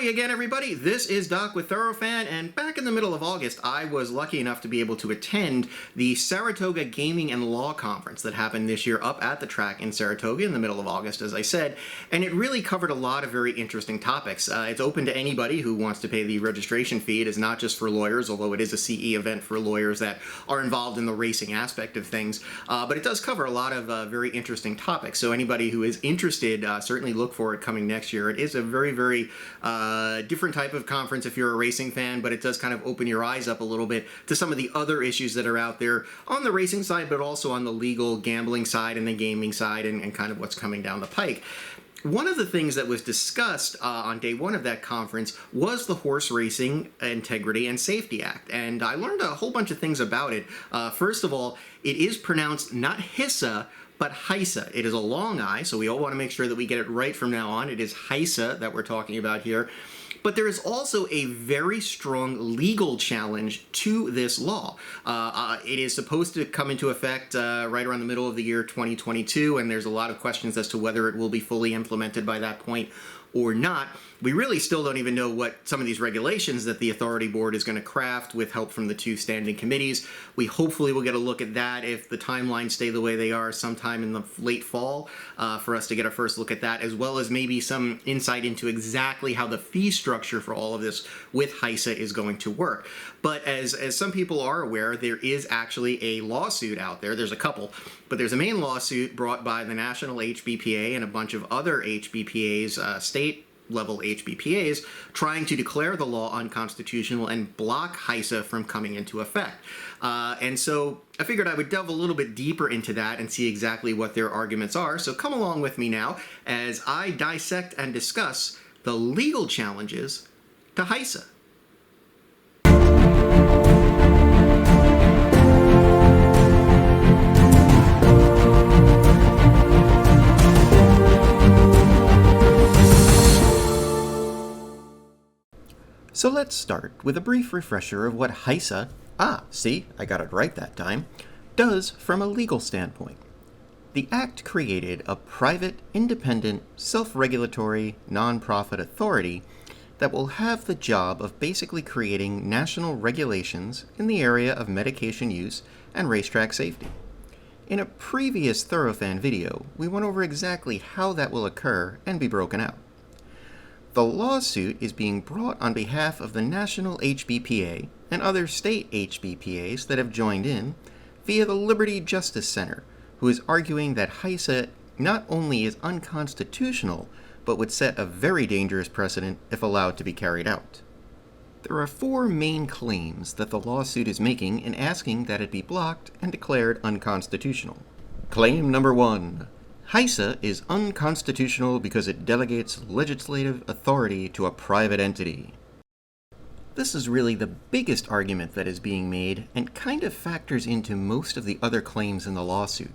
Howdy again, everybody. This is Doc with ThoroFan, and back in the middle of August, I was lucky enough to be able to attend the Saratoga Gaming and Law Conference that happened this year up at the track in Saratoga in the middle of August, as I said, and it really covered a lot of very interesting topics. It's open to anybody who wants to pay the registration fee. It is not just for lawyers, although it is a CE event for lawyers that are involved in the racing aspect of things, but it does cover a lot of very interesting topics. So anybody who is interested, certainly look for it coming next year. It is a very, very different type of conference if you're a racing fan, but it does kind of open your eyes up a little bit to some of the other issues that are out there on the racing side, but also on the legal gambling side and the gaming side and kind of what's coming down the pike. One of the things that was discussed on day one of that conference was the Horse Racing Integrity and Safety Act, and I learned a whole bunch of things about it. First of all, it is pronounced not HISA, but HISA. It is a long I, so we all want to make sure that we get it right from now on. It is HISA that we're talking about here. But there is also a very strong legal challenge to this law. It is supposed to come into effect right around the middle of the year 2022, and there's a lot of questions as to whether it will be fully implemented by that point or not. We really still don't even know what some of these regulations that the authority board is going to craft with help from the two standing committees. We hopefully will get a look at that if the timelines stay the way they are sometime in the late fall for us to get a first look at that, as well as maybe some insight into exactly how the fee structure for all of this with HISA is going to work. But as some people are aware, there is actually a lawsuit out there. There's a couple, but there's a main lawsuit brought by the National HBPA and a bunch of other HBPAs, state-level HBPAs, trying to declare the law unconstitutional and block HISA from coming into effect. And so I figured I would delve a little bit deeper into that and see exactly what their arguments are. So come along with me now as I dissect and discuss the legal challenges to HISA. So let's start with a brief refresher of what HISA, see, I got it right that time, does from a legal standpoint. The Act created a private, independent, self-regulatory, non-profit authority that will have the job of basically creating national regulations in the area of medication use and racetrack safety. In a previous ThoroFan video, we went over exactly how that will occur and be broken out. The lawsuit is being brought on behalf of the National HBPA and other state HBPAs that have joined in via the Liberty Justice Center, who is arguing that HISA not only is unconstitutional, but would set a very dangerous precedent if allowed to be carried out. There are four main claims that the lawsuit is making in asking that it be blocked and declared unconstitutional. Claim number 1. HISA is unconstitutional because it delegates legislative authority to a private entity. This is really the biggest argument that is being made and kind of factors into most of the other claims in the lawsuit.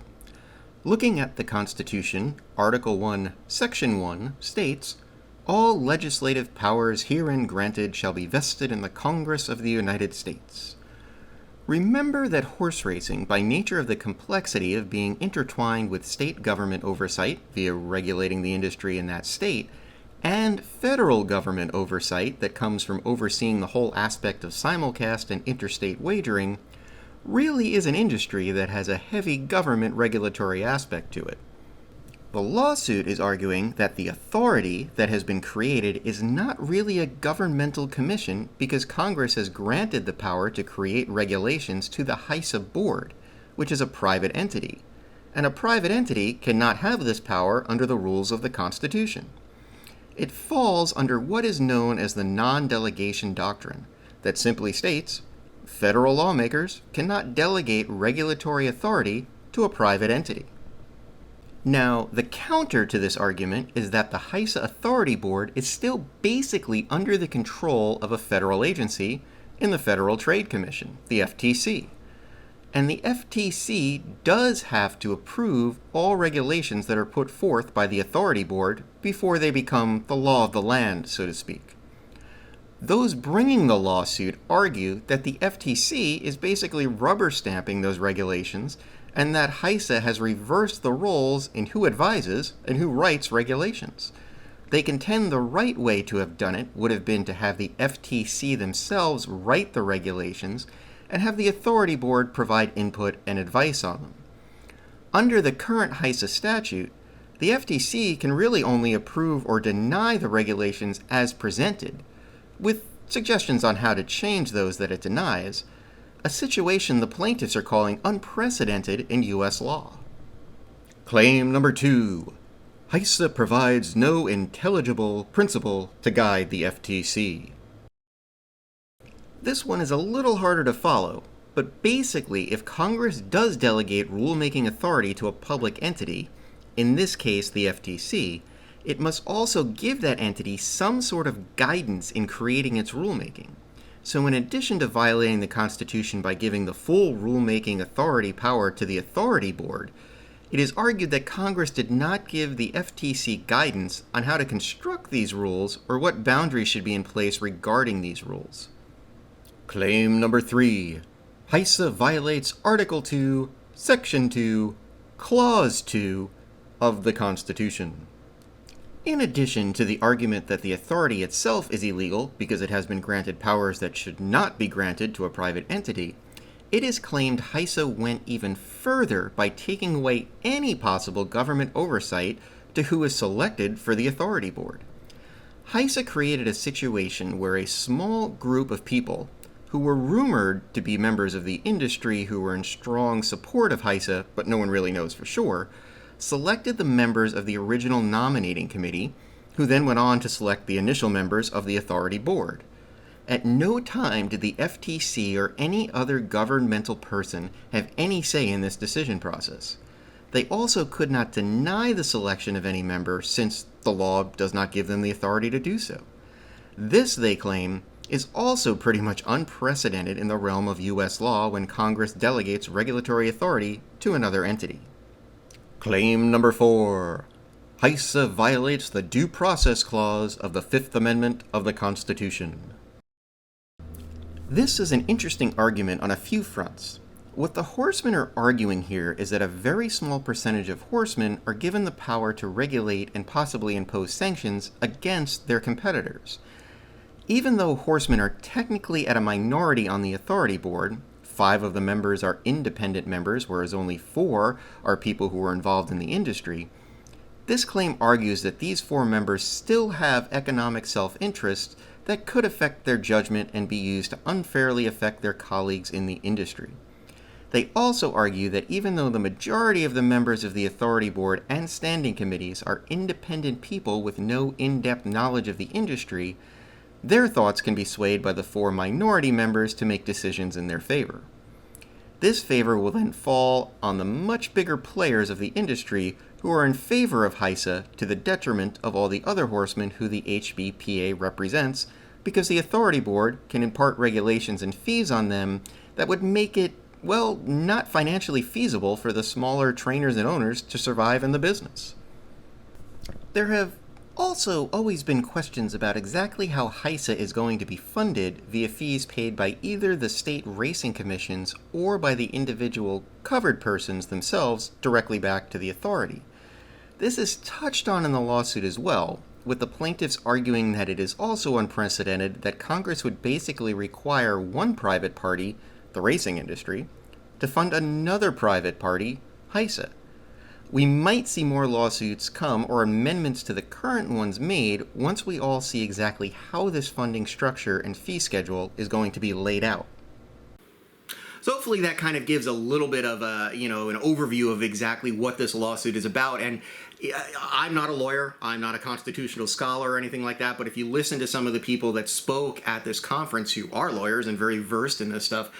Looking at the Constitution, Article 1, Section 1 states, "All legislative powers herein granted shall be vested in the Congress of the United States." Remember that horse racing, by nature of the complexity of being intertwined with state government oversight via regulating the industry in that state, and federal government oversight that comes from overseeing the whole aspect of simulcast and interstate wagering, really is an industry that has a heavy government regulatory aspect to it. The lawsuit is arguing that the authority that has been created is not really a governmental commission because Congress has granted the power to create regulations to the HISA board, which is a private entity. And a private entity cannot have this power under the rules of the Constitution. It falls under what is known as the non-delegation doctrine, that simply states, federal lawmakers cannot delegate regulatory authority to a private entity. Now, the counter to this argument is that the HISA Authority Board is still basically under the control of a federal agency in the Federal Trade Commission, the FTC. And the FTC does have to approve all regulations that are put forth by the Authority Board before they become the law of the land, so to speak. Those bringing the lawsuit argue that the FTC is basically rubber stamping those regulations and that HISA has reversed the roles in who advises and who writes regulations. They contend the right way to have done it would have been to have the FTC themselves write the regulations and have the authority board provide input and advice on them. Under the current HISA statute, the FTC can really only approve or deny the regulations as presented, with suggestions on how to change those that it denies, a situation the plaintiffs are calling unprecedented in U.S. law. Claim number 2. HISA provides no intelligible principle to guide the FTC. This one is a little harder to follow, but basically, if Congress does delegate rulemaking authority to a public entity, in this case the FTC, it must also give that entity some sort of guidance in creating its rulemaking. So in addition to violating the Constitution by giving the full rulemaking authority power to the authority board, it is argued that Congress did not give the FTC guidance on how to construct these rules or what boundaries should be in place regarding these rules. Claim number 3. HISA violates Article 2, Section 2, Clause 2 of the Constitution. In addition to the argument that the authority itself is illegal because it has been granted powers that should not be granted to a private entity, it is claimed HISA went even further by taking away any possible government oversight to who is selected for the authority board. HISA created a situation where a small group of people who were rumored to be members of the industry who were in strong support of HISA, but no one really knows for sure, selected the members of the original nominating committee, who then went on to select the initial members of the authority board. At no time did the FTC or any other governmental person have any say in this decision process. They also could not deny the selection of any member since the law does not give them the authority to do so. This, they claim, is also pretty much unprecedented in the realm of U.S. law when Congress delegates regulatory authority to another entity. Claim number 4. HISA violates the Due Process Clause of the Fifth Amendment of the Constitution. This is an interesting argument on a few fronts. What the horsemen are arguing here is that a very small percentage of horsemen are given the power to regulate and possibly impose sanctions against their competitors. Even though horsemen are technically at a minority on the authority board, 5 of the members are independent members, whereas only 4 are people who are involved in the industry, this claim argues that these 4 members still have economic self-interest that could affect their judgment and be used to unfairly affect their colleagues in the industry. They also argue that even though the majority of the members of the authority board and standing committees are independent people with no in-depth knowledge of the industry, their thoughts can be swayed by the 4 minority members to make decisions in their favor. This favor will then fall on the much bigger players of the industry who are in favor of HISA to the detriment of all the other horsemen who the HBPA represents, because the authority board can impart regulations and fees on them that would make it, well, not financially feasible for the smaller trainers and owners to survive in the business. There have also always been questions about exactly how HISA is going to be funded via fees paid by either the state racing commissions or by the individual covered persons themselves directly back to the authority. This is touched on in the lawsuit as well, with the plaintiffs arguing that it is also unprecedented that Congress would basically require one private party, the racing industry, to fund another private party, HISA. We might see more lawsuits come or amendments to the current ones made once we all see exactly how this funding structure and fee schedule is going to be laid out. So hopefully that kind of gives a little bit of an overview of exactly what this lawsuit is about. And I'm not a lawyer, I'm not a constitutional scholar or anything like that, but if you listen to some of the people that spoke at this conference who are lawyers and very versed in this stuff,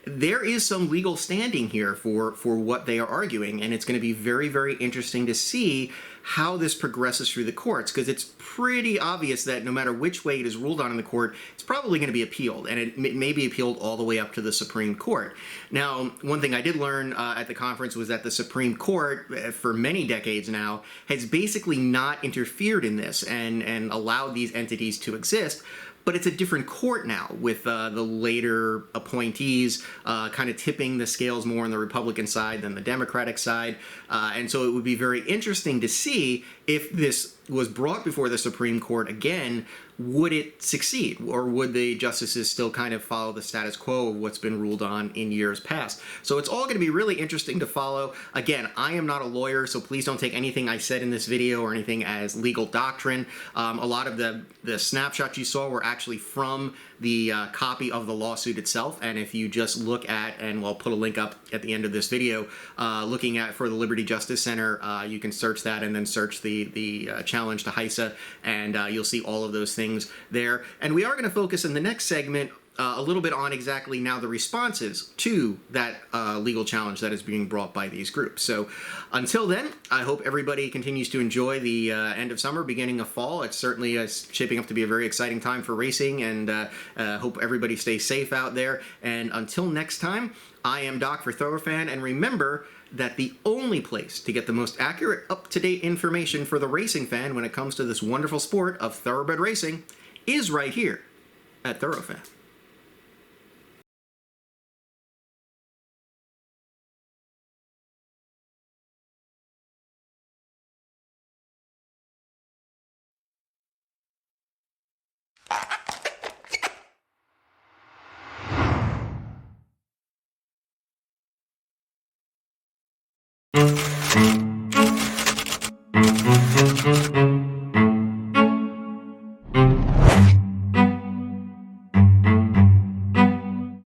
there is some legal standing here for what they are arguing, and it's going to be very, very interesting to see how this progresses through the courts, because it's pretty obvious that no matter which way it is ruled on in the court, it's probably going to be appealed, and it may be appealed all the way up to the Supreme Court. Now, one thing I did learn at the conference was that the Supreme Court, for many decades now, has basically not interfered in this and allowed these entities to exist. But it's a different court now, with the later appointees kind of tipping the scales more on the Republican side than the Democratic side. And so it would be very interesting to see if this was brought before the Supreme Court again, would it succeed, or would the justices still kind of follow the status quo of what's been ruled on in years past? So it's all going to be really interesting to follow. Again, I am not a lawyer, so please don't take anything I said in this video or anything as legal doctrine. A lot of the snapshots you saw were actually from the copy of the lawsuit itself, and if you just look at, and we'll put a link up at the end of this video, looking at for the Liberty Justice Center, you can search that and then search the challenge to HISA, and you'll see all of those things there. And we are going to focus in the next segment a little bit on exactly now the responses to that legal challenge that is being brought by these groups. So until then, I hope everybody continues to enjoy the end of summer, beginning of fall. It's certainly shaping up to be a very exciting time for racing, and hope everybody stays safe out there. And until next time, I am Doc for ThoroFan, and remember that the only place to get the most accurate, up-to-date information for the racing fan when it comes to this wonderful sport of thoroughbred racing is right here at ThoroFan.